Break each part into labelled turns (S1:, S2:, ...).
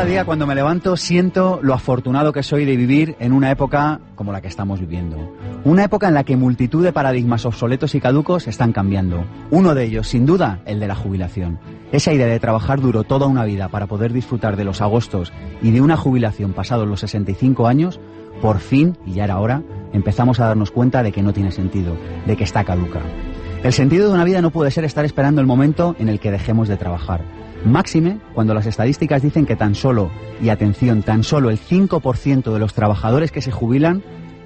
S1: Cada día cuando me levanto siento lo afortunado que soy de vivir en una época como la que estamos viviendo. Una época en la que multitud de paradigmas obsoletos y caducos están cambiando. Uno de ellos, sin duda, el de la jubilación. Esa idea de trabajar duro toda una vida para poder disfrutar de los agostos y de una jubilación pasados los 65 años, por fin, y ya era hora, empezamos a darnos cuenta de que no tiene sentido, de que está caduca. El sentido de una vida no puede ser estar esperando el momento en el que dejemos de trabajar. Máxime cuando las estadísticas dicen que tan solo, y atención, tan solo el 5% de los trabajadores que se jubilan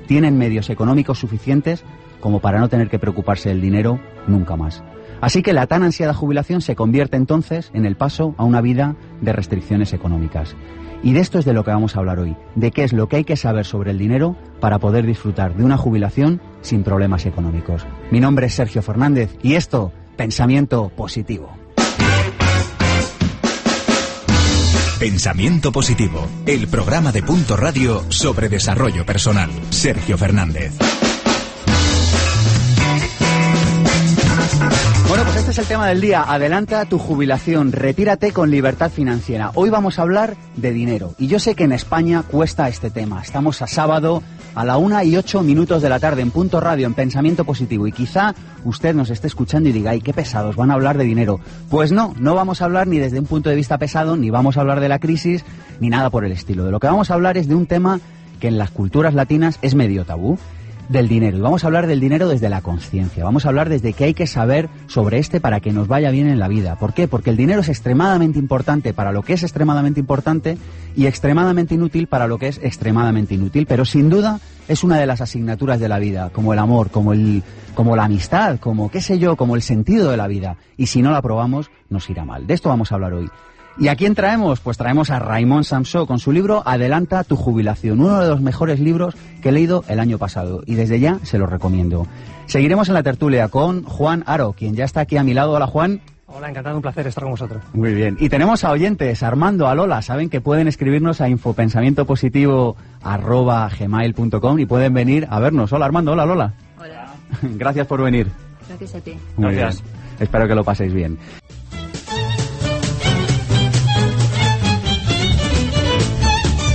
S1: tienen medios económicos suficientes como para no tener que preocuparse del dinero nunca más. Así que la tan ansiada jubilación se convierte entonces en el paso a una vida de restricciones económicas. Y de esto es de lo que vamos a hablar hoy, de qué es lo que hay que saber sobre el dinero para poder disfrutar de una jubilación sin problemas económicos. Mi nombre es Sergio Fernández y esto, Pensamiento Positivo.
S2: Pensamiento Positivo, el programa de Punto Radio sobre desarrollo personal. Sergio Fernández.
S1: Bueno, pues este es el tema del día. Adelanta tu jubilación, retírate con libertad financiera. Hoy vamos a hablar de dinero. Y yo sé que en España cuesta este tema. Estamos a sábado a la 1:08 de la tarde en Punto Radio, en Pensamiento Positivo. Y quizá usted nos esté escuchando y diga, ¡ay, qué pesados! Van a hablar de dinero. Pues no vamos a hablar ni desde un punto de vista pesado, ni vamos a hablar de la crisis, ni nada por el estilo. De lo que vamos a hablar es de un tema que en las culturas latinas es medio tabú. Del dinero, y vamos a hablar del dinero desde la conciencia, vamos a hablar desde qué hay que saber sobre este para que nos vaya bien en la vida. ¿Por qué? Porque el dinero es extremadamente importante para lo que es extremadamente importante y extremadamente inútil para lo que es extremadamente inútil, pero sin duda es una de las asignaturas de la vida, como el amor, como la amistad, como qué sé yo, como el sentido de la vida, y si no la probamos nos irá mal. De esto vamos a hablar hoy. ¿Y a quién traemos? Pues traemos a Raimon Samsó con su libro Adelanta tu jubilación, uno de los mejores libros que he leído el año pasado y desde ya se lo recomiendo. Seguiremos en la tertulia con Juan Aro, quien ya está aquí a mi lado. Hola, Juan.
S3: Hola, encantado, un placer estar con vosotros.
S1: Muy bien. Y tenemos a oyentes, Armando, a Lola. Saben que pueden escribirnos a infopensamientopositivo@gmail.com y pueden venir a vernos. Hola, Armando. Hola, Lola.
S4: Hola.
S1: Gracias por venir.
S4: Gracias a ti.
S1: Muy
S3: Gracias.
S1: bien. Espero que lo paséis bien.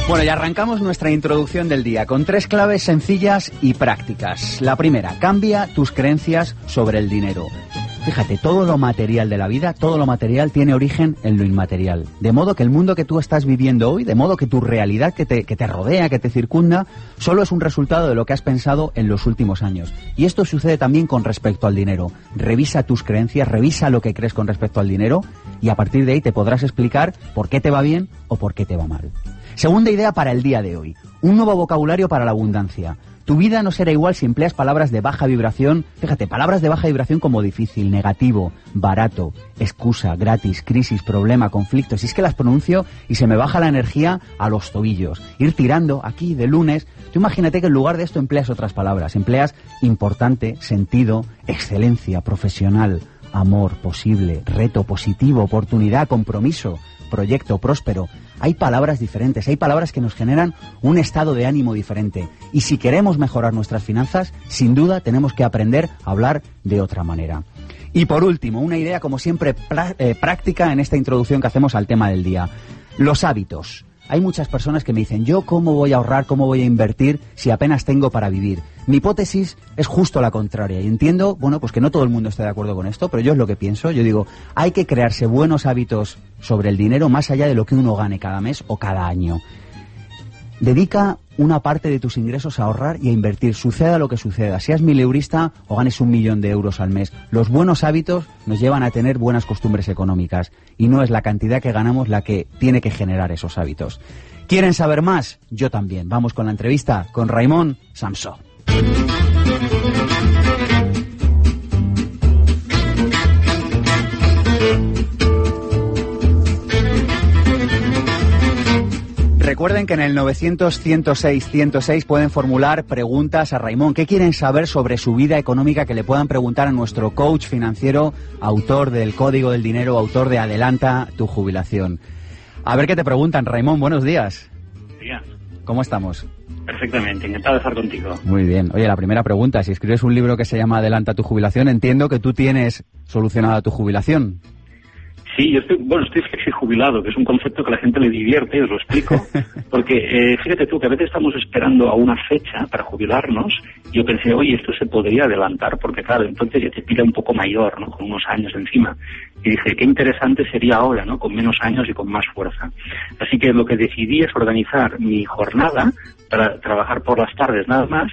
S1: Bueno, y arrancamos nuestra introducción del día con 3 claves sencillas y prácticas. La primera, cambia tus creencias sobre el dinero. Fíjate, todo lo material de la vida, todo lo material tiene origen en lo inmaterial. De modo que el mundo que tú estás viviendo hoy, de modo que tu realidad que te rodea, que te circunda, solo es un resultado de lo que has pensado en los últimos años. Y esto sucede también con respecto al dinero. Revisa tus creencias, revisa lo que crees con respecto al dinero y a partir de ahí te podrás explicar por qué te va bien o por qué te va mal. Segunda idea para el día de hoy, un nuevo vocabulario para la abundancia. Tu vida no será igual si empleas palabras de baja vibración, fíjate, palabras de baja vibración como difícil, negativo, barato, excusa, gratis, crisis, problema, conflicto. Si es que las pronuncio y se me baja la energía a los tobillos. Ir tirando aquí de lunes, tú imagínate que en lugar de esto empleas otras palabras, empleas importante, sentido, excelencia, profesional, amor, posible, reto, positivo, oportunidad, compromiso, proyecto, próspero. Hay palabras diferentes, hay palabras que nos generan un estado de ánimo diferente. Y si queremos mejorar nuestras finanzas, sin duda tenemos que aprender a hablar de otra manera. Y por último, una idea como siempre práctica en esta introducción que hacemos al tema del día. Los hábitos. Hay muchas personas que me dicen, ¿yo cómo voy a ahorrar, cómo voy a invertir si apenas tengo para vivir? Mi hipótesis es justo la contraria y entiendo, bueno, pues que no todo el mundo está de acuerdo con esto, pero yo es lo que pienso. Yo digo, hay que crearse buenos hábitos sobre el dinero más allá de lo que uno gane cada mes o cada año. Dedica una parte de tus ingresos a ahorrar y a invertir, suceda lo que suceda, seas mileurista o ganes 1 millón de euros al mes. Los buenos hábitos nos llevan a tener buenas costumbres económicas y no es la cantidad que ganamos la que tiene que generar esos hábitos. ¿Quieren saber más? Yo también. Vamos con la entrevista con Raimon Samsó. Recuerden que en el 900-106-106 pueden formular preguntas a Raimon. ¿Qué quieren saber sobre su vida económica que le puedan preguntar a nuestro coach financiero, autor del Código del Dinero, autor de Adelanta tu jubilación? A ver qué te preguntan, Raimon. Buenos días.
S5: Buenos días.
S1: ¿Cómo estamos?
S5: Perfectamente, encantado de estar contigo.
S1: Muy bien. Oye, la primera pregunta, si escribes un libro que se llama Adelanta tu jubilación, entiendo que tú tienes solucionada tu jubilación.
S5: Sí, yo estoy flexijubilado, que es un concepto que a la gente le divierte, os lo explico. Porque fíjate tú que a veces estamos esperando a una fecha para jubilarnos y yo pensé, oye, esto se podría adelantar, porque claro, entonces ya te pilla un poco mayor, ¿no? Con unos años encima. Y dije, qué interesante sería ahora, ¿no? Con menos años y con más fuerza. Así que lo que decidí es organizar mi jornada para trabajar por las tardes nada más,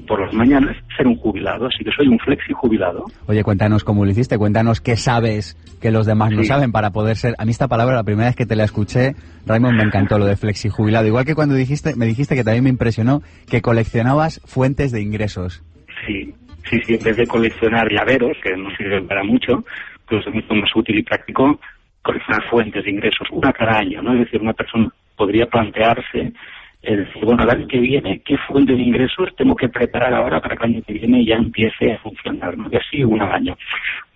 S5: por las mañanas ser un jubilado, así que soy un flexi jubilado.
S1: Oye, cuéntanos cómo lo hiciste, cuéntanos qué sabes que los demás no saben para poder ser... A mí esta palabra, la primera vez que te la escuché, Raymond, me encantó lo de flexi jubilado. Igual que cuando me dijiste que también me impresionó que coleccionabas fuentes de ingresos.
S5: Sí, en vez de coleccionar llaveros, que no sirven para mucho, pues es mucho más útil y práctico coleccionar fuentes de ingresos, una cada año, ¿no? Es decir, una persona podría plantearse decir, bueno, el año que viene, ¿qué fuente de ingresos tengo que preparar ahora para que el año que viene ya empiece a funcionar, ¿no? Y así un año.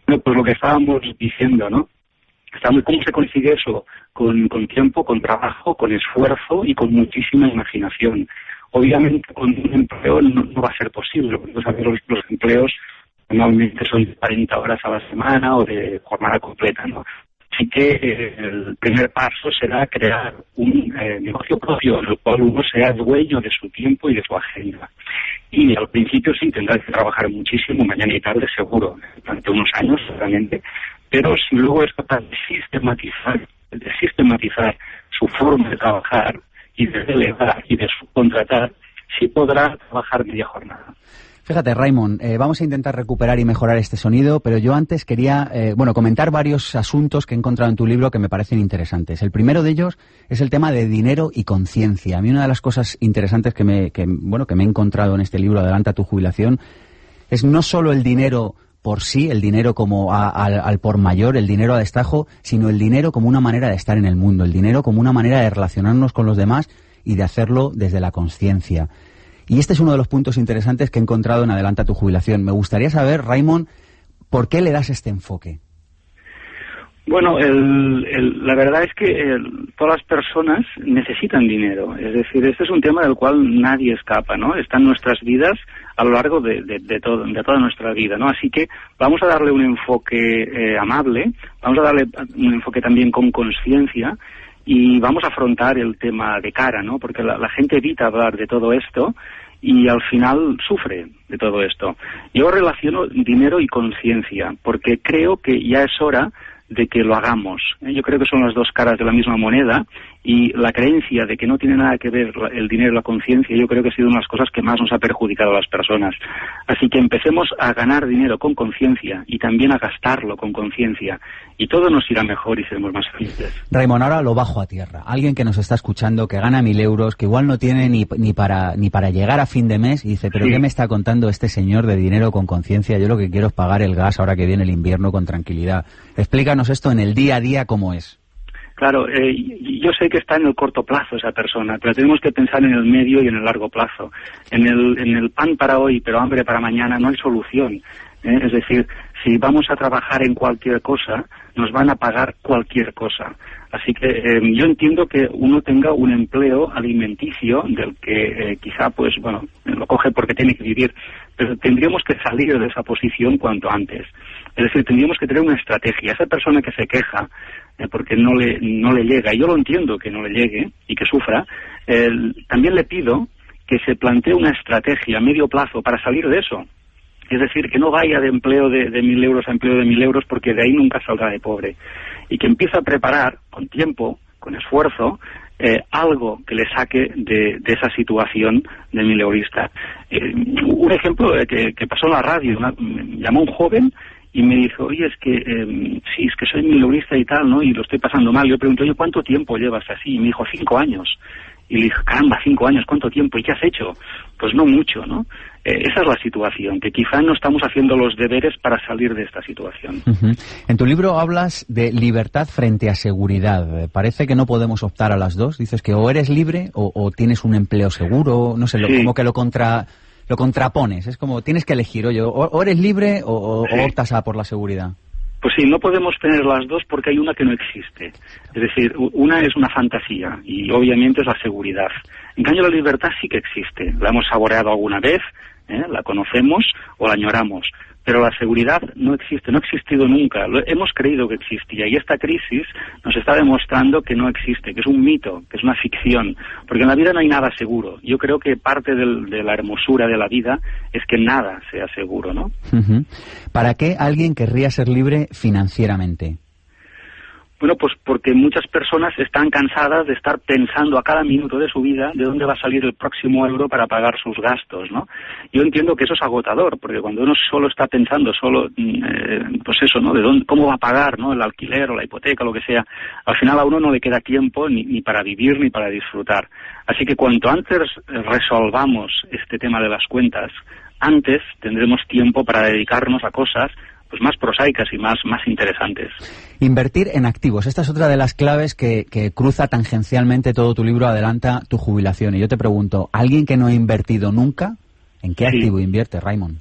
S5: Bueno, pues lo que estábamos diciendo, ¿no? ¿Cómo se consigue eso? Con tiempo, con trabajo, con esfuerzo y con muchísima imaginación. Obviamente con un empleo no va a ser posible, porque los empleos normalmente son de 40 horas a la semana o de jornada completa, ¿no? Así que el primer paso será crear un negocio propio en el cual uno sea dueño de su tiempo y de su agenda. Y al principio sí tendrá que trabajar muchísimo, mañana y tarde seguro, durante unos años seguramente, pero si luego es capaz de sistematizar su forma de trabajar y de delegar y de subcontratar, sí podrá trabajar media jornada.
S1: Fíjate, Raymond, vamos a intentar recuperar y mejorar este sonido, pero yo antes quería, comentar varios asuntos que he encontrado en tu libro que me parecen interesantes. El primero de ellos es el tema de dinero y conciencia. A mí una de las cosas interesantes que me he encontrado en este libro, Adelanta tu jubilación, es no solo el dinero por sí, el dinero como al por mayor, el dinero a destajo, sino el dinero como una manera de estar en el mundo, el dinero como una manera de relacionarnos con los demás y de hacerlo desde la conciencia. Y este es uno de los puntos interesantes que he encontrado en Adelanta tu jubilación. Me gustaría saber, Raymond, ¿por qué le das este enfoque?
S5: Bueno, la verdad es que todas las personas necesitan dinero. Es decir, este es un tema del cual nadie escapa, ¿no? Está en nuestras vidas a lo largo de toda nuestra vida, ¿no? Así que vamos a darle un enfoque amable, vamos a darle un enfoque también con conciencia y vamos a afrontar el tema de cara, ¿no? Porque la gente evita hablar de todo esto y al final sufre de todo esto. Yo relaciono dinero y conciencia porque creo que ya es hora de que lo hagamos. Yo creo que son las dos caras de la misma moneda y la creencia de que no tiene nada que ver el dinero y la conciencia, yo creo que ha sido una de las cosas que más nos ha perjudicado a las personas. Así que empecemos a ganar dinero con conciencia y también a gastarlo con conciencia y todo nos irá mejor y seremos más felices.
S1: Raymond, ahora lo bajo a tierra. Alguien que nos está escuchando, que gana 1.000 euros, que igual no tiene ni para llegar a fin de mes y dice, ¿pero qué me está contando este señor de dinero con conciencia? Yo lo que quiero es pagar el gas ahora que viene el invierno con tranquilidad. Explícanos esto en el día a día cómo es.
S5: Claro, yo sé que está en el corto plazo esa persona, pero tenemos que pensar en el medio y en el largo plazo. En el pan para hoy, pero hambre para mañana, no hay solución. Es decir, si vamos a trabajar en cualquier cosa, nos van a pagar cualquier cosa. Así que yo entiendo que uno tenga un empleo alimenticio del que quizá, pues bueno, lo coge porque tiene que vivir, pero tendríamos que salir de esa posición cuanto antes. Es decir, tendríamos que tener una estrategia. Esa persona que se queja porque no le llega, y yo lo entiendo que no le llegue y que sufra, también le pido que se plantee una estrategia a medio plazo para salir de eso. Es decir, que no vaya de empleo de 1.000 euros a empleo de 1.000 euros porque de ahí nunca saldrá de pobre. Y que empiece a preparar con tiempo, con esfuerzo, algo que le saque de esa situación de 1.000 eurista. Un ejemplo que pasó en la radio, me llamó un joven y me dijo, oye, es que sí, es que soy 1.000 eurista y tal, ¿no? Y lo estoy pasando mal. Yo pregunté, oye, ¿cuánto tiempo llevas así? Y me dijo, 5 años. Y le dije, caramba, 5 años, ¿cuánto tiempo? ¿Y qué has hecho? Pues no mucho, ¿no? Esa es la situación, que quizá no estamos haciendo los deberes para salir de esta situación.
S1: En tu libro hablas de libertad frente a seguridad. Parece que no podemos optar a las dos. Dices que o eres libre o tienes un empleo seguro, no sé, sí. Como que lo contrapones. Es como, tienes que elegir, oye, o eres libre o optas por la seguridad.
S5: Pues sí, no podemos tener las dos porque hay una que no existe. Es decir, una es una fantasía y obviamente es la seguridad. En cambio, la libertad sí que existe. La hemos saboreado alguna vez La conocemos o la añoramos, pero la seguridad no existe, no ha existido nunca. Hemos creído que existía y esta crisis nos está demostrando que no existe, que es un mito, que es una ficción, porque en la vida no hay nada seguro. Yo creo que parte de la hermosura de la vida es que nada sea seguro, ¿no?
S1: ¿Para qué alguien querría ser libre financieramente?
S5: Bueno, pues porque muchas personas están cansadas de estar pensando a cada minuto de su vida de dónde va a salir el próximo euro para pagar sus gastos, ¿no? Yo entiendo que eso es agotador, porque cuando uno solo está pensando, pues eso, ¿no? De dónde, cómo va a pagar, ¿no? El alquiler o la hipoteca, lo que sea, al final a uno no le queda tiempo ni para vivir ni para disfrutar. Así que cuanto antes resolvamos este tema de las cuentas, antes tendremos tiempo para dedicarnos a cosas pues más prosaicas y más interesantes.
S1: Invertir en activos. Esta es otra de las claves que cruza tangencialmente todo tu libro, Adelanta tu jubilación. Y yo te pregunto, ¿alguien que no ha invertido nunca, en qué activo invierte, Raymond?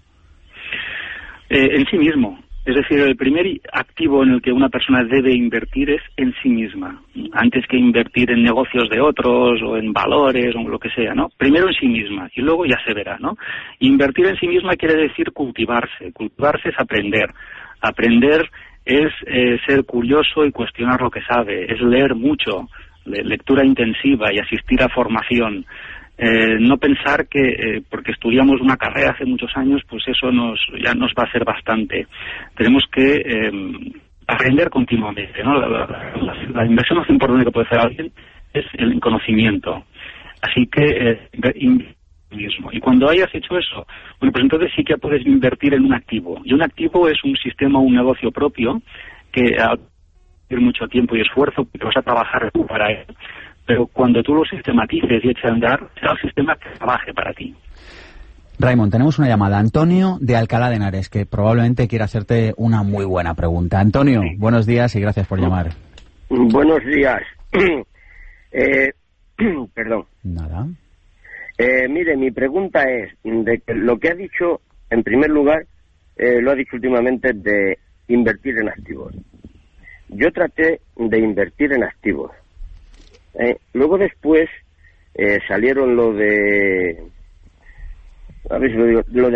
S5: En sí mismo. Es decir, el primer activo en el que una persona debe invertir es en sí misma, antes que invertir en negocios de otros o en valores o lo que sea, ¿no? Primero en sí misma y luego ya se verá, ¿no? Invertir en sí misma quiere decir cultivarse. Cultivarse es aprender. Aprender es ser curioso y cuestionar lo que sabe, es leer mucho, lectura intensiva y asistir a formación. No pensar que porque estudiamos una carrera hace muchos años, pues eso ya nos va a ser bastante. Tenemos que aprender continuamente, ¿no? La inversión más importante que puede hacer alguien es el conocimiento. Así que mismo. Y cuando hayas hecho eso, bueno, pues entonces sí que puedes invertir en un activo. Y un activo es un sistema, un negocio propio que a mucho tiempo y esfuerzo, porque vas a trabajar tú para él. Pero cuando tú lo sistematices y eches a andar, será el sistema que trabaje para ti.
S1: Raymond, tenemos una llamada. Antonio de Alcalá de Henares, que probablemente quiera hacerte una muy buena pregunta. Antonio, sí. Buenos días y gracias por llamar.
S4: Buenos días. Perdón.
S1: Nada.
S4: Mire, mi pregunta es, de que lo que ha dicho, en primer lugar, lo ha dicho últimamente, de invertir en activos. Yo traté de invertir en activos. Luego después salieron lo de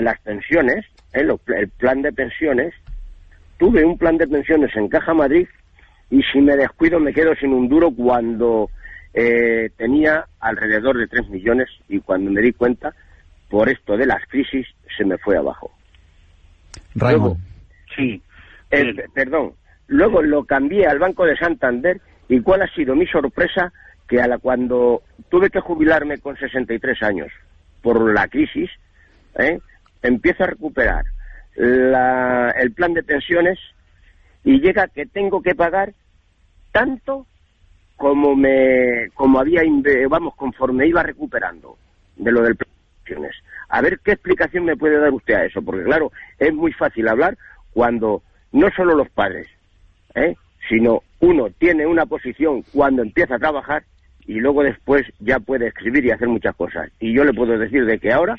S4: las pensiones, el plan de pensiones. Tuve un plan de pensiones en Caja Madrid y si me descuido me quedo sin un duro cuando tenía alrededor de 3 millones y cuando me di cuenta, por esto de las crisis, se me fue abajo.
S1: Raymond.
S5: Sí.
S4: Perdón. Luego lo cambié al Banco de Santander y ¿cuál ha sido mi sorpresa? Que cuando tuve que jubilarme con 63 años por la crisis, empiezo a recuperar el plan de pensiones y llega que tengo que pagar tanto como había, conforme iba recuperando de lo del plan de pensiones. A ver qué explicación me puede dar usted a eso, porque claro, es muy fácil hablar cuando no solo los padres, sino uno tiene una posición cuando empieza a trabajar y luego después ya puede escribir y hacer muchas cosas. Y yo le puedo decir de que ahora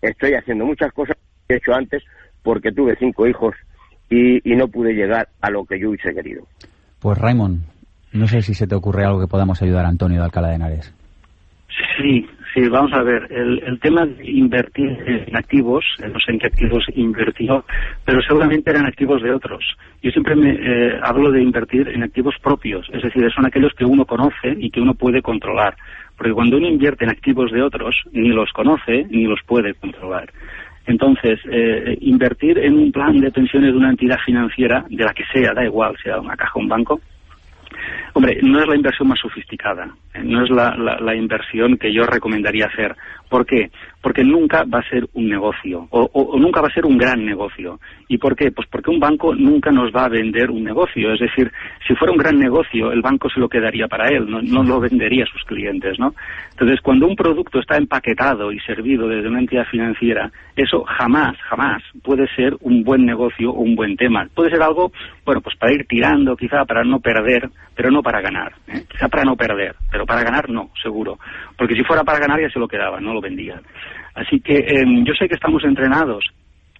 S4: estoy haciendo muchas cosas que he hecho antes porque tuve 5 hijos y no pude llegar a lo que yo hubiese querido.
S1: Pues Raymond, no sé si se te ocurre algo que podamos ayudar a Antonio de Alcalá de Henares.
S5: Sí, vamos a ver, el tema de invertir en activos, no sé en qué activos invirtió, pero seguramente eran activos de otros. Yo siempre hablo de invertir en activos propios, es decir, son aquellos que uno conoce y que uno puede controlar, porque cuando uno invierte en activos de otros, ni los conoce ni los puede controlar. Entonces, invertir en un plan de pensiones de una entidad financiera, de la que sea, da igual, sea una caja o un banco, hombre, no es la inversión más sofisticada, no es la inversión que yo recomendaría hacer. ¿Por qué? Porque nunca va a ser un negocio, o nunca va a ser un gran negocio. ¿Y por qué? Pues porque un banco nunca nos va a vender un negocio. Es decir, si fuera un gran negocio, el banco se lo quedaría para él, no lo vendería a sus clientes, ¿no? Entonces, cuando un producto está empaquetado y servido desde una entidad financiera, eso jamás puede ser un buen negocio o un buen tema. Puede ser algo, bueno, pues para ir tirando, quizá para no perder, pero no para ganar. Quizá para no perder, pero para ganar no, seguro. Porque si fuera para ganar ya se lo quedaban, no lo vendían. Así que yo sé que estamos entrenados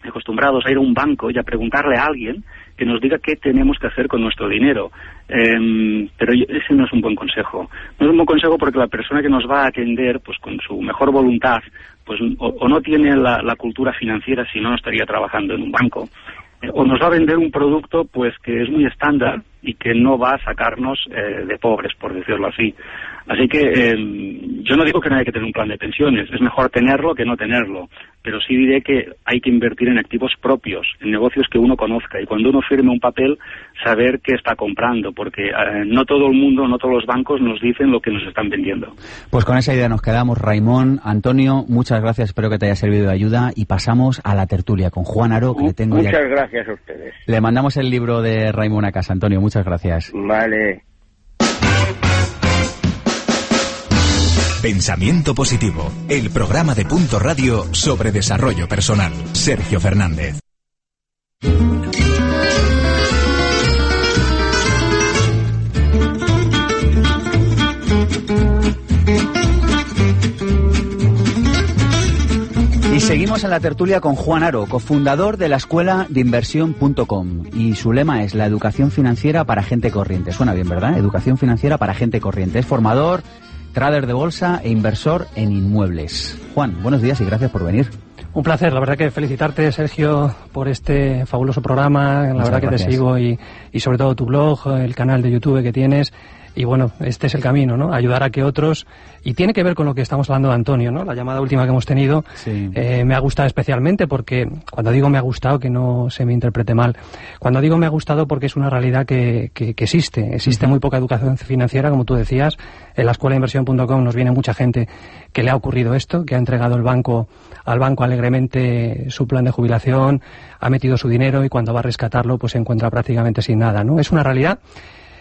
S5: acostumbrados a ir a un banco y a preguntarle a alguien que nos diga qué tenemos que hacer con nuestro dinero. Pero ese no es un buen consejo. No es un buen consejo porque la persona que nos va a atender, pues con su mejor voluntad, pues o no tiene la cultura financiera, si no estaría trabajando en un banco, o nos va a vender un producto pues que es muy estándar y que no va a sacarnos de pobres, por decirlo así. Así que yo no digo que no hay que tener un plan de pensiones, es mejor tenerlo que no tenerlo, pero sí diré que hay que invertir en activos propios, en negocios que uno conozca, y cuando uno firme un papel, saber qué está comprando, porque no todo el mundo, no todos los bancos nos dicen lo que nos están vendiendo.
S1: Pues con esa idea nos quedamos, Raimon. Antonio, muchas gracias, espero que te haya servido de ayuda, y pasamos a la tertulia con Juan Aro, que le tengo
S4: muchas
S1: ya...
S4: gracias a ustedes.
S1: Le mandamos el libro de Raimon a casa, Antonio, muchas gracias.
S4: Vale.
S2: Pensamiento Positivo, el programa de Punto Radio sobre desarrollo personal. Sergio Fernández.
S1: Y seguimos en la tertulia con Juan Aro, cofundador de la escuela de inversión.com. Y su lema es la educación financiera para gente corriente. Suena bien, ¿verdad? Educación financiera para gente corriente. Es formador, trader de bolsa e inversor en inmuebles. Juan, buenos días y gracias por venir.
S3: Un placer, la verdad que felicitarte, Sergio, por este fabuloso programa. La verdad que te sigo y sobre todo tu blog, el canal de YouTube que tienes. Y bueno, este es el camino, ¿no? Ayudar a que otros... Y tiene que ver con lo que estamos hablando de Antonio, ¿no? La llamada última que hemos tenido.
S1: Sí.
S3: Me ha gustado especialmente porque... Cuando digo me ha gustado, que no se me interprete mal. Cuando digo me ha gustado porque es una realidad que existe. Existe muy poca educación financiera, como tú decías. En la escuela de inversión.com nos viene mucha gente que le ha ocurrido esto, que ha entregado al banco alegremente su plan de jubilación, ha metido su dinero y cuando va a rescatarlo pues se encuentra prácticamente sin nada, ¿no? Es una realidad.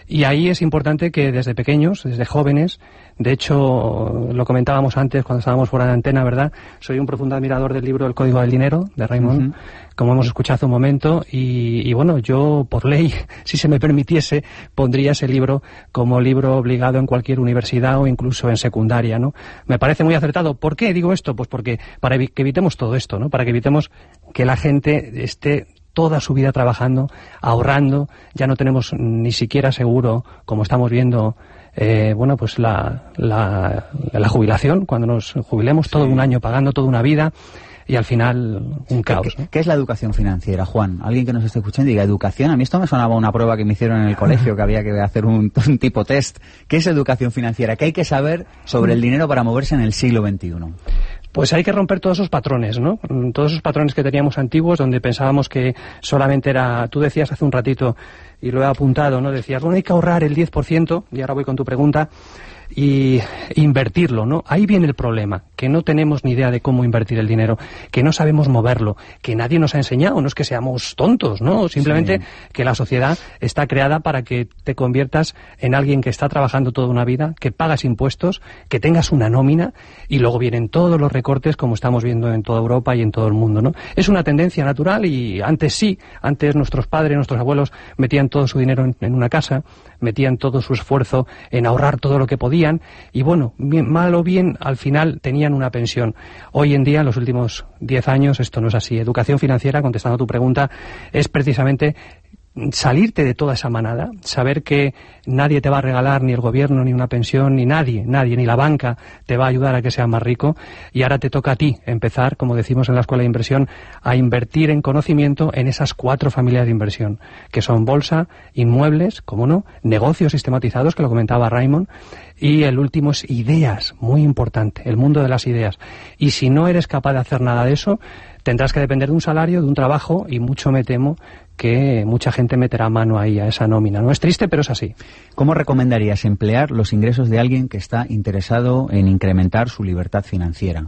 S3: Y ahí es importante que desde pequeños, desde jóvenes, de hecho, lo comentábamos antes cuando estábamos fuera de antena, ¿verdad? Soy un profundo admirador del libro El Código del Dinero, de Raimon, como hemos escuchado hace un momento, y bueno, yo, por ley, si se me permitiese, pondría ese libro como libro obligado en cualquier universidad o incluso en secundaria, ¿no? Me parece muy acertado. ¿Por qué digo esto? Pues porque para que evitemos todo esto, ¿no? Para que evitemos que la gente esté toda su vida trabajando, ahorrando, ya no tenemos ni siquiera seguro, como estamos viendo, bueno, pues la jubilación, cuando nos jubilemos todo un año pagando toda una vida y al final un caos, ¿no?
S1: ¿Qué es la educación financiera, Juan? Alguien que nos esté escuchando y diga educación. A mí esto me sonaba una prueba que me hicieron en el colegio, que había que hacer un tipo test. ¿Qué es educación financiera? ¿Qué hay que saber sobre el dinero para moverse en el siglo XXI?
S3: Pues hay que romper todos esos patrones, ¿no? Todos esos patrones que teníamos antiguos, donde pensábamos que solamente era... Tú decías hace un ratito, y lo he apuntado, ¿no? Decías, bueno, hay que ahorrar el 10%, y ahora voy con tu pregunta, y invertirlo, ¿no? Ahí viene el problema, que no tenemos ni idea de cómo invertir el dinero, que no sabemos moverlo, que nadie nos ha enseñado, no es que seamos tontos, ¿no? Simplemente que la sociedad está creada para que te conviertas en alguien que está trabajando toda una vida, que pagas impuestos, que tengas una nómina, y luego vienen todos los recortes como estamos viendo en toda Europa y en todo el mundo, ¿no? Es una tendencia natural y antes nuestros padres, nuestros abuelos metían todo su dinero en una casa, metían todo su esfuerzo en ahorrar todo lo que podían y bueno, mal o bien, al final tenían una pensión. Hoy en día, en los últimos 10 años, esto no es así. Educación financiera, contestando a tu pregunta, es precisamente salirte de toda esa manada, saber que nadie te va a regalar, ni el gobierno, ni una pensión, ni nadie, ni la banca te va a ayudar a que seas más rico, y ahora te toca a ti empezar, como decimos en la escuela de inversión, a invertir en conocimiento en esas 4 familias de inversión, que son bolsa, inmuebles, como no, negocios sistematizados, que lo comentaba Raimon, y el último es ideas, muy importante, el mundo de las ideas. Y si no eres capaz de hacer nada de eso, tendrás que depender de un salario, de un trabajo, y mucho me temo que mucha gente meterá mano ahí a esa nómina. No es triste, pero es así.
S1: ¿Cómo recomendarías emplear los ingresos de alguien que está interesado en incrementar su libertad financiera?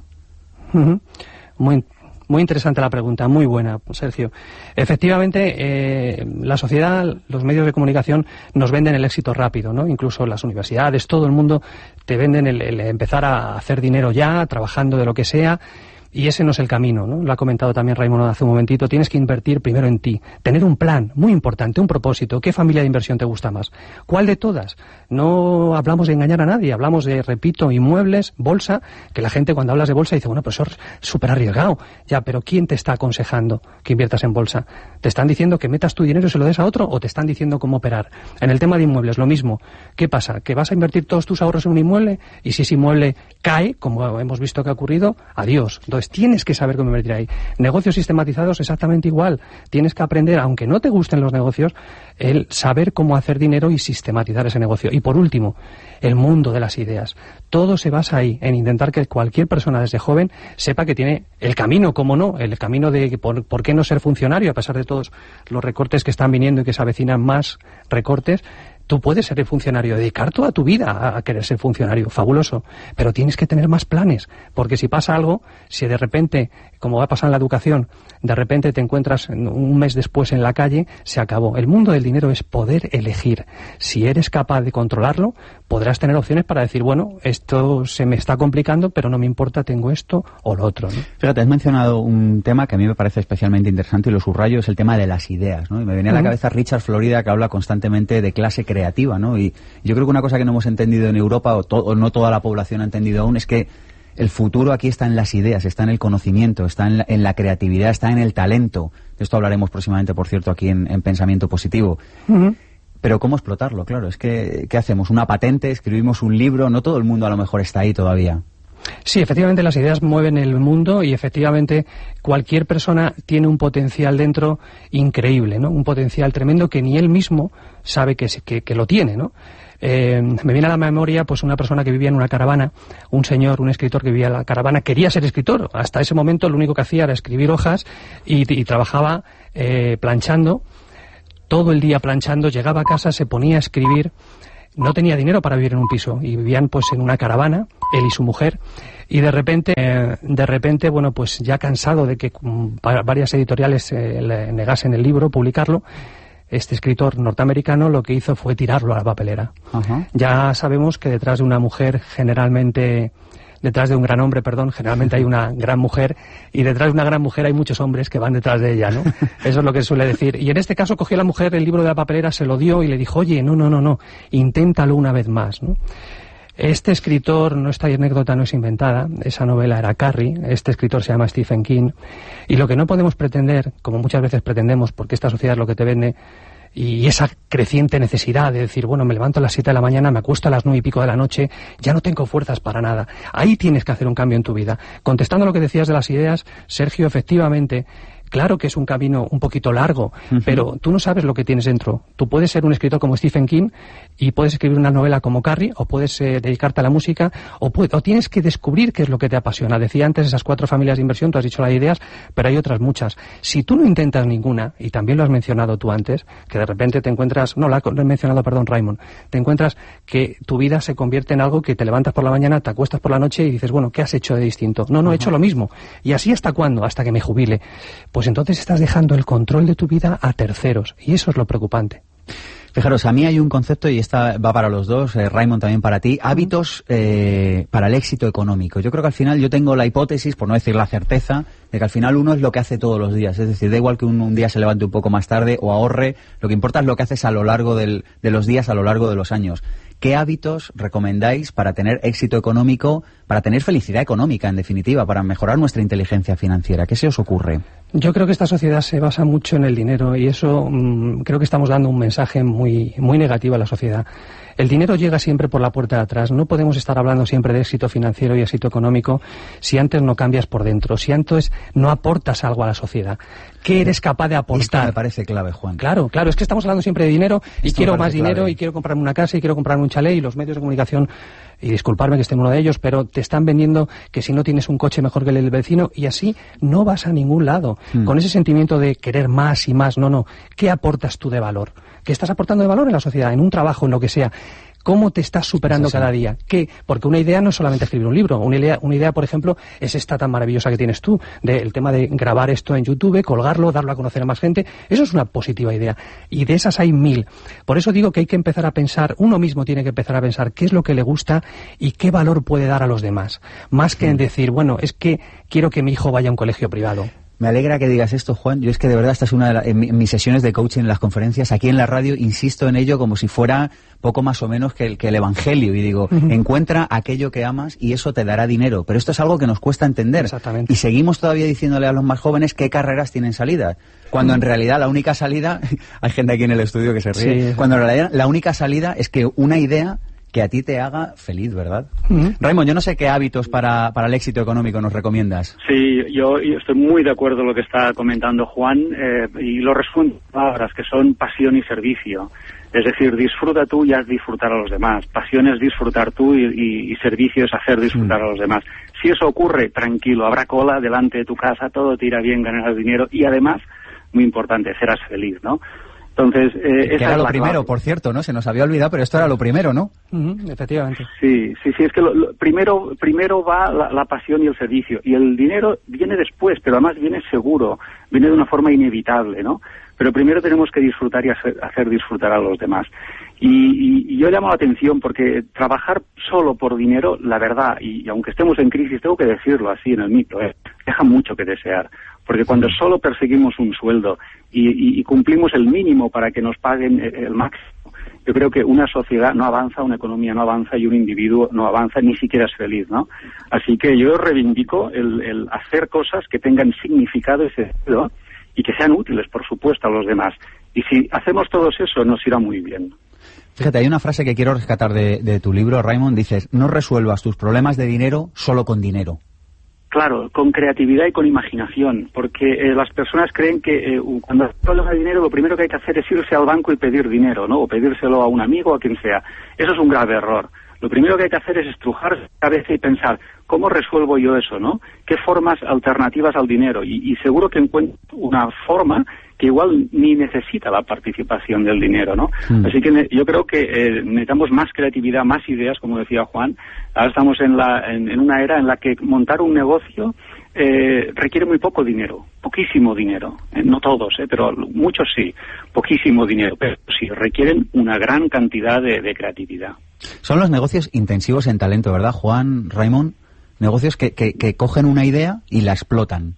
S3: Muy interesante la pregunta, muy buena, Sergio. Efectivamente, la sociedad, los medios de comunicación nos venden el éxito rápido, ¿no? Incluso las universidades, todo el mundo te venden el empezar a hacer dinero ya, trabajando de lo que sea. Y ese no es el camino, ¿no? Lo ha comentado también Raymond hace un momentito. Tienes que invertir primero en ti, tener un plan muy importante, un propósito. ¿Qué familia de inversión te gusta más? ¿Cuál de todas? No hablamos de engañar a nadie, hablamos de, repito, inmuebles, bolsa, que la gente cuando hablas de bolsa dice, bueno, pues eso es súper arriesgado. Ya, pero ¿quién te está aconsejando que inviertas en bolsa? ¿Te están diciendo que metas tu dinero y se lo des a otro o te están diciendo cómo operar? En el tema de inmuebles, lo mismo. ¿Qué pasa? ¿Que vas a invertir todos tus ahorros en un inmueble? Y si ese inmueble cae, como hemos visto que ha ocurrido, adiós. Entonces tienes que saber cómo invertir ahí. Negocios sistematizados exactamente igual. Tienes que aprender, aunque no te gusten los negocios, el saber cómo hacer dinero y sistematizar ese negocio. Y por último, el mundo de las ideas. Todo se basa ahí, en intentar que cualquier persona desde joven sepa que tiene el camino, como no, el camino de por qué no ser funcionario, a pesar de todos los recortes que están viniendo y que se avecinan más recortes. Tú puedes ser el funcionario, dedicar toda tu vida a querer ser funcionario, fabuloso, pero tienes que tener más planes, porque si pasa algo, si de repente, como va a pasar en la educación, de repente te encuentras un mes después en la calle, se acabó. El mundo del dinero es poder elegir. Si eres capaz de controlarlo, podrás tener opciones para decir, bueno, esto se me está complicando, pero no me importa, tengo esto o lo otro, ¿no?
S1: Fíjate, has mencionado un tema que a mí me parece especialmente interesante y lo subrayo, es el tema de las ideas, ¿no? Y me venía a la cabeza Richard Florida, que habla constantemente de clase creativa, ¿no? Y yo creo que una cosa que no hemos entendido en Europa, o no toda la población ha entendido aún, es que el futuro aquí está en las ideas, está en el conocimiento, está en la creatividad, está en el talento. De esto hablaremos próximamente, por cierto, aquí en Pensamiento Positivo. Pero ¿cómo explotarlo? Claro, es que ¿qué hacemos? ¿Una patente? ¿Escribimos un libro? No todo el mundo a lo mejor está ahí todavía.
S3: Sí, efectivamente las ideas mueven el mundo y efectivamente cualquier persona tiene un potencial dentro increíble, ¿no? Un potencial tremendo que ni él mismo sabe que lo tiene, ¿no? Me viene a la memoria pues una persona que vivía en una caravana, un señor, un escritor que vivía en la caravana, quería ser escritor. Hasta ese momento lo único que hacía era escribir hojas y trabajaba planchando, todo el día planchando, llegaba a casa, se ponía a escribir. No tenía dinero para vivir en un piso y vivían pues en una caravana, él y su mujer, y de repente, bueno, pues ya cansado de que varias editoriales le negasen el libro, publicarlo, este escritor norteamericano lo que hizo fue tirarlo a la papelera. Ya sabemos que detrás de una mujer detrás de un gran hombre, generalmente hay una gran mujer, y detrás de una gran mujer hay muchos hombres que van detrás de ella, ¿no? Eso es lo que suele decir. Y en este caso cogió la mujer el libro de la papelera, se lo dio y le dijo, oye, no, inténtalo una vez más, ¿no? Este escritor, esta anécdota no es inventada, esa novela era Carrie, este escritor se llama Stephen King, y lo que no podemos pretender, como muchas veces pretendemos, porque esta sociedad es lo que te vende, y esa creciente necesidad de decir, bueno, me levanto a las 7 de la mañana, me acuesto a las 9 y pico de la noche, ya no tengo fuerzas para nada. Ahí tienes que hacer un cambio en tu vida. Contestando a lo que decías de las ideas, Sergio, efectivamente, claro que es un camino un poquito largo, pero tú no sabes lo que tienes dentro. Tú puedes ser un escritor como Stephen King y puedes escribir una novela como Carrie, o puedes dedicarte a la música, o tienes que descubrir qué es lo que te apasiona. Decía antes esas 4 familias de inversión, tú has dicho las ideas, pero hay otras muchas. Si tú no intentas ninguna, y también lo has mencionado tú antes, que de repente te encuentras, lo he mencionado, Raymond, te encuentras que tu vida se convierte en algo que te levantas por la mañana, te acuestas por la noche y dices, bueno, ¿qué has hecho de distinto? No, he hecho lo mismo. ¿Y así hasta cuándo? Hasta que me jubile. Pues entonces estás dejando el control de tu vida a terceros, y eso es lo preocupante.
S1: Fijaros, a mí hay un concepto, y esta va para los dos, Raymond también para ti, hábitos para el éxito económico. Yo creo que al final yo tengo la hipótesis, por no decir la certeza, de que al final uno es lo que hace todos los días. Es decir, da igual que un día se levante un poco más tarde o ahorre, lo que importa es lo que haces a lo largo de los días, a lo largo de los años. ¿Qué hábitos recomendáis para tener éxito económico, para tener felicidad económica, en definitiva, para mejorar nuestra inteligencia financiera? ¿Qué se os ocurre?
S3: Yo creo que esta sociedad se basa mucho en el dinero, y eso creo que estamos dando un mensaje muy, muy negativo a la sociedad. El dinero llega siempre por la puerta de atrás. No podemos estar hablando siempre de éxito financiero y éxito económico si antes no cambias por dentro, si antes no aportas algo a la sociedad. ¿Qué eres capaz de aportar?
S1: Esto me parece clave, Juan.
S3: Claro, es que estamos hablando siempre de dinero, y quiero más dinero, y quiero comprarme una casa, y quiero comprarme un chalet, y los medios de comunicación, y disculparme que esté en uno de ellos, pero te están vendiendo que si no tienes un coche mejor que el del vecino, y así no vas a ningún lado. Con ese sentimiento de querer más y más, no. ¿Qué aportas tú de valor? ¿Qué estás aportando de valor en la sociedad, en un trabajo, en lo que sea? ¿Cómo te estás superando cada día? ¿Qué? Porque una idea no es solamente escribir un libro. Una idea, por ejemplo, es esta tan maravillosa que tienes tú, del tema de grabar esto en YouTube, colgarlo, darlo a conocer a más gente. Eso es una positiva idea. Y de esas hay 1000. Por eso digo que hay que empezar a pensar, uno mismo tiene que empezar a pensar qué es lo que le gusta y qué valor puede dar a los demás. Más que en decir, bueno, es que quiero que mi hijo vaya a un colegio privado.
S1: Me alegra que digas esto, Juan. Yo es que de verdad esta es una de en mis sesiones de coaching en las conferencias, aquí en la radio, insisto en ello como si fuera poco más o menos que el Evangelio. Y digo, encuentra aquello que amas y eso te dará dinero. Pero esto es algo que nos cuesta entender.
S3: Exactamente.
S1: Y seguimos todavía diciéndole a los más jóvenes qué carreras tienen salida. Cuando en realidad la única salida, hay gente aquí en el estudio que se ríe,
S3: sí.
S1: Cuando en realidad la única salida es que una idea que a ti te haga feliz, ¿verdad? Raymond, yo no sé qué hábitos para el éxito económico nos recomiendas.
S5: Sí, yo estoy muy de acuerdo con lo que está comentando Juan, y lo resumo en palabras que son pasión y servicio. Es decir, disfruta tú y haz disfrutar a los demás. Pasión es disfrutar tú y servicio es hacer disfrutar a los demás. Si eso ocurre, tranquilo, habrá cola delante de tu casa, todo te irá bien, ganarás dinero y además, muy importante, serás feliz, ¿no? Entonces,
S1: que era lo primero, por cierto, ¿no? Se nos había olvidado, pero esto era lo primero, ¿no?
S3: Efectivamente.
S5: Sí, es que primero va la pasión y el servicio, y el dinero viene después, pero además viene seguro, viene de una forma inevitable, ¿no? Pero primero tenemos que disfrutar y hacer disfrutar a los demás. Y yo llamo la atención porque trabajar solo por dinero, la verdad, y aunque estemos en crisis, tengo que decirlo así en el mito, deja mucho que desear. Porque cuando solo perseguimos un sueldo y cumplimos el mínimo para que nos paguen el máximo, yo creo que una sociedad no avanza, una economía no avanza y un individuo no avanza, ni siquiera es feliz, ¿no? Así que yo reivindico el hacer cosas que tengan significado y sentido y que sean útiles, por supuesto, a los demás. Y si hacemos todos eso, nos irá muy bien.
S1: Fíjate, hay una frase que quiero rescatar de tu libro, Raymond. Dices, no resuelvas tus problemas de dinero solo con dinero.
S5: Claro, con creatividad y con imaginación, porque las personas creen que cuando hay problema de dinero lo primero que hay que hacer es irse al banco y pedir dinero, ¿no? O pedírselo a un amigo o a quien sea. Eso es un grave error. Lo primero que hay que hacer es estrujarse la cabeza y pensar, ¿cómo resuelvo yo eso, no? ¿Qué formas alternativas al dinero? Y seguro que encuentro una forma que igual ni necesita la participación del dinero, ¿no? Así que yo creo que necesitamos más creatividad, más ideas, como decía Juan. Ahora estamos en una era en la que montar un negocio requiere muy poco dinero, poquísimo dinero. No todos, pero muchos sí, poquísimo dinero, pero sí requieren una gran cantidad de creatividad.
S1: Son los negocios intensivos en talento, ¿verdad, Juan, Raymond? Negocios que cogen una idea y la explotan.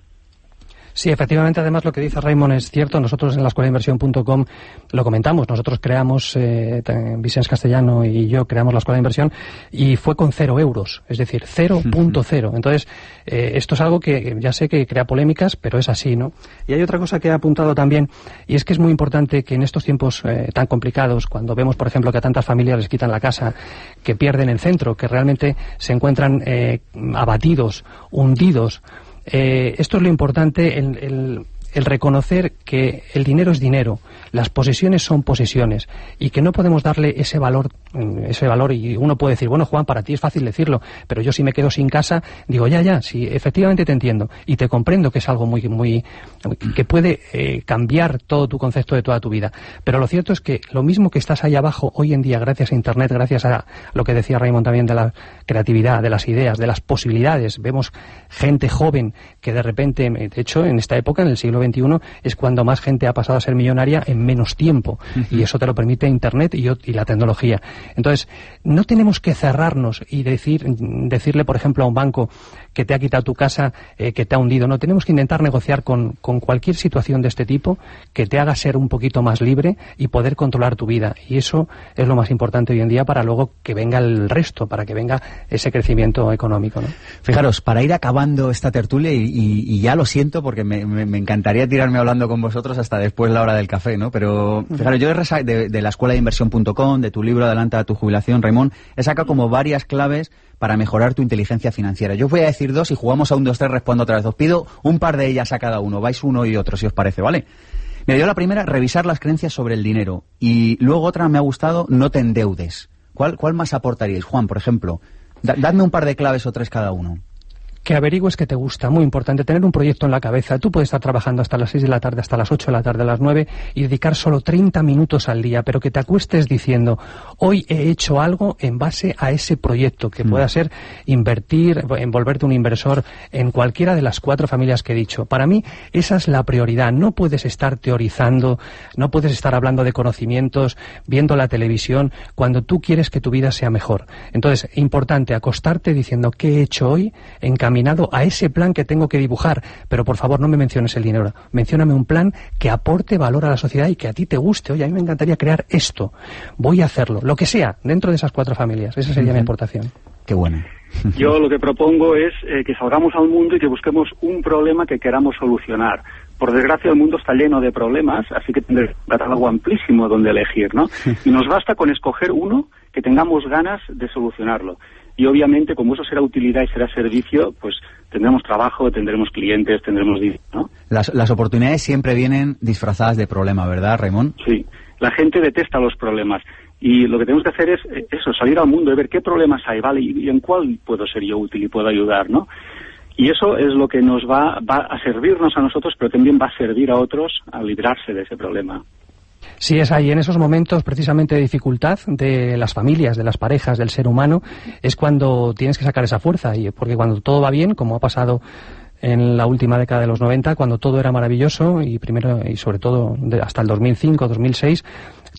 S3: Sí, efectivamente, además lo que dice Raymond es cierto. Nosotros en la escuelainversión.com lo comentamos. Nosotros creamos, Vicens Castellano y yo creamos la Escuela de Inversión y fue con 0 euros, es decir, 0.0. Entonces, esto es algo que ya sé que crea polémicas, pero es así, ¿no? Y hay otra cosa que he apuntado también, y es que es muy importante que en estos tiempos tan complicados, cuando vemos, por ejemplo, que a tantas familias les quitan la casa, que pierden el centro, que realmente se encuentran abatidos, hundidos, esto es lo importante, el reconocer que el dinero es dinero, las posesiones son posesiones y que no podemos darle ese valor, y uno puede decir, bueno, Juan, para ti es fácil decirlo, pero yo si me quedo sin casa, digo, ya, sí, efectivamente te entiendo y te comprendo que es algo muy que puede cambiar todo tu concepto de toda tu vida, pero lo cierto es que lo mismo que estás ahí abajo hoy en día gracias a Internet, gracias a lo que decía Raymond también de la creatividad, de las ideas, de las posibilidades, vemos gente joven que de repente, de hecho en esta época, en el siglo XXI, es cuando más gente ha pasado a ser millonaria en menos tiempo, y eso te lo permite Internet y la tecnología. Entonces, no tenemos que cerrarnos y decirle, por ejemplo, a un banco que te ha quitado tu casa, que te ha hundido. No, tenemos que intentar negociar con cualquier situación de este tipo que te haga ser un poquito más libre y poder controlar tu vida. Y eso es lo más importante hoy en día para luego que venga el resto, para que venga ese crecimiento económico, ¿no?
S1: Fijaros, para ir acabando esta tertulia, y ya lo siento porque me encantaría tirarme hablando con vosotros hasta después la hora del café, ¿no? Pero, fijaros, yo de la escuela de inversión.com, de tu libro Adelanta tu jubilación, Raymond, he sacado como varias claves para mejorar tu inteligencia financiera. Yo os voy a decir 2 y jugamos a 1, 2, 3, respondo otra vez. Os pido un par de ellas a cada uno. Vais uno y otro, si os parece, ¿vale? Me dio la primera, revisar las creencias sobre el dinero. Y luego otra me ha gustado, no te endeudes. ¿Cuál más aportaríais? Juan, por ejemplo, dadme un par de claves o 3 cada uno.
S3: Que averigües que te gusta, muy importante, tener un proyecto en la cabeza. Tú puedes estar trabajando hasta las 6 de la tarde, hasta las 8 de la tarde, a las 9 y dedicar solo 30 minutos al día, pero que te acuestes diciendo, hoy he hecho algo en base a ese proyecto, que pueda ser invertir, envolverte un inversor en cualquiera de las 4 familias que he dicho. Para mí, esa es la prioridad. No puedes estar teorizando, no puedes estar hablando de conocimientos, viendo la televisión, cuando tú quieres que tu vida sea mejor. Entonces, importante, acostarte diciendo, ¿qué he hecho hoy? Encaminado a ese plan que tengo que dibujar, pero por favor no me menciones el dinero, mencióname un plan que aporte valor a la sociedad y que a ti te guste. Oye, a mí me encantaría crear esto, voy a hacerlo, lo que sea, dentro de esas 4 familias. Esa sería mi aportación.
S1: Qué bueno.
S5: Yo lo que propongo es que salgamos al mundo y que busquemos un problema que queramos solucionar. Por desgracia el mundo está lleno de problemas, así que tendremos un catálogo amplísimo donde elegir, ¿no? Y nos basta con escoger uno que tengamos ganas de solucionarlo. Y obviamente, como eso será utilidad y será servicio, pues tendremos trabajo, tendremos clientes, tendremos dinero, ¿no?
S1: Las oportunidades siempre vienen disfrazadas de problema, ¿verdad, Raimon?
S5: Sí, la gente detesta los problemas. Y lo que tenemos que hacer es eso, salir al mundo y ver qué problemas hay, ¿vale? Y en cuál puedo ser yo útil y puedo ayudar, ¿no? Y eso es lo que nos va a servirnos a nosotros, pero también va a servir a otros a librarse de ese problema.
S3: Sí, es ahí, en esos momentos precisamente de dificultad de las familias, de las parejas, del ser humano, es cuando tienes que sacar esa fuerza, porque cuando todo va bien, como ha pasado en la última década de los 90, cuando todo era maravilloso, y primero y sobre todo hasta el 2005, 2006,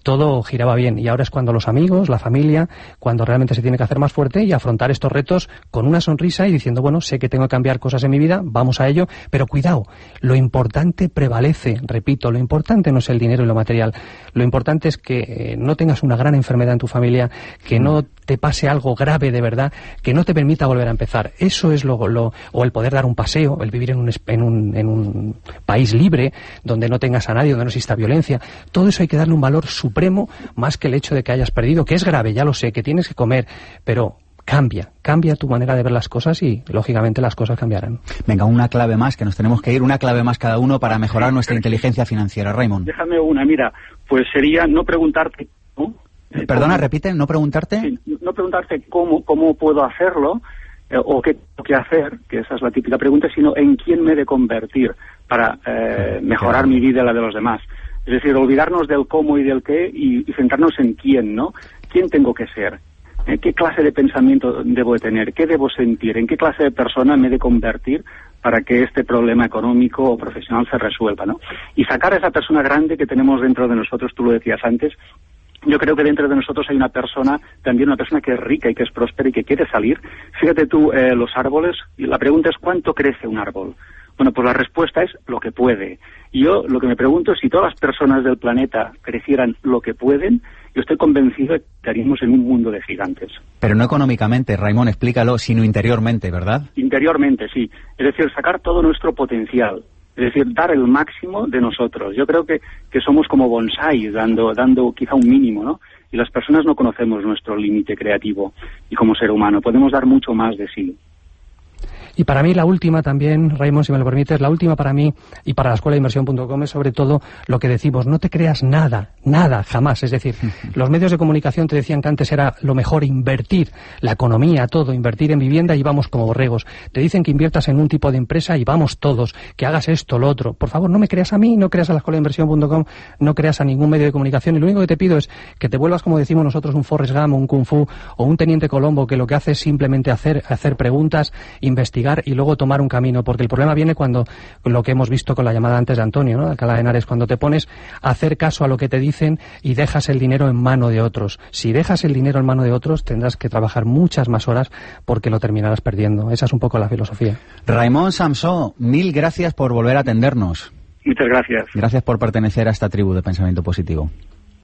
S3: todo giraba bien, y ahora es cuando los amigos, la familia, cuando realmente se tiene que hacer más fuerte y afrontar estos retos con una sonrisa y diciendo, bueno, sé que tengo que cambiar cosas en mi vida, vamos a ello, pero cuidado, lo importante prevalece, repito, lo importante no es el dinero y lo material, lo importante es que no tengas una gran enfermedad en tu familia, que no te pase algo grave de verdad, que no te permita volver a empezar. Eso es o el poder dar un paseo, el vivir en un país libre, donde no tengas a nadie, donde no exista violencia. Todo eso hay que darle un valor supremo, más que el hecho de que hayas perdido, que es grave, ya lo sé, que tienes que comer, pero cambia tu manera de ver las cosas y, lógicamente, las cosas cambiarán.
S1: Venga, una clave más, que nos tenemos que ir, una clave más cada uno para mejorar nuestra inteligencia financiera. Raimon.
S5: Déjame una, mira, pues sería no preguntarte, ¿no?
S1: Perdona, repite, ¿no preguntarte?
S5: Sí, no preguntarte cómo puedo hacerlo o qué tengo que hacer, que esa es la típica pregunta, sino en quién me he de convertir para mejorar mi vida y la de los demás. Es decir, olvidarnos del cómo y del qué y centrarnos en quién, ¿no? ¿Quién tengo que ser? ¿Qué clase de pensamiento debo de tener? ¿Qué debo sentir? ¿En qué clase de persona me he de convertir para que este problema económico o profesional se resuelva, ¿no? Y sacar a esa persona grande que tenemos dentro de nosotros, tú lo decías antes. Yo creo que dentro de nosotros hay una persona, también una persona que es rica y que es próspera y que quiere salir. Fíjate tú, los árboles, y la pregunta es ¿cuánto crece un árbol? Bueno, pues la respuesta es lo que puede. Y yo lo que me pregunto es si todas las personas del planeta crecieran lo que pueden, yo estoy convencido de que estaríamos en un mundo de gigantes.
S1: Pero no económicamente, Raimon, explícalo, sino interiormente, ¿verdad?
S5: Interiormente, sí. Es decir, sacar todo nuestro potencial. Es decir, dar el máximo de nosotros. Yo creo que somos como bonsái, dando quizá un mínimo, ¿no? Y las personas no conocemos nuestro límite creativo. Y como ser humano podemos dar mucho más de sí.
S3: Y para mí la última también, Raimon, si me lo permites, la última para mí y para la escuela de inversión.com es sobre todo lo que decimos, no te creas nada, jamás. Es decir, los medios de comunicación te decían que antes era lo mejor invertir, la economía, todo, invertir en vivienda y vamos como borregos. Te dicen que inviertas en un tipo de empresa y vamos todos, que hagas esto, lo otro. Por favor, no me creas a mí, no creas a la escuela de inversión.com, no creas a ningún medio de comunicación y lo único que te pido es que te vuelvas, como decimos nosotros, un Forrest Gump, un Kung Fu o un Teniente Colombo que lo que hace es simplemente hacer preguntas, investigar y luego tomar un camino, porque el problema viene cuando, lo que hemos visto con la llamada antes de Antonio, ¿no?, Alcalá de Henares, cuando te pones a hacer caso a lo que te dicen y dejas el dinero en mano de otros. Si dejas el dinero en mano de otros, tendrás que trabajar muchas más horas porque lo terminarás perdiendo. Esa es un poco la filosofía.
S1: Raimon Samsó, 1000 gracias por volver a atendernos.
S5: Muchas gracias.
S1: Gracias por pertenecer a esta tribu de pensamiento positivo.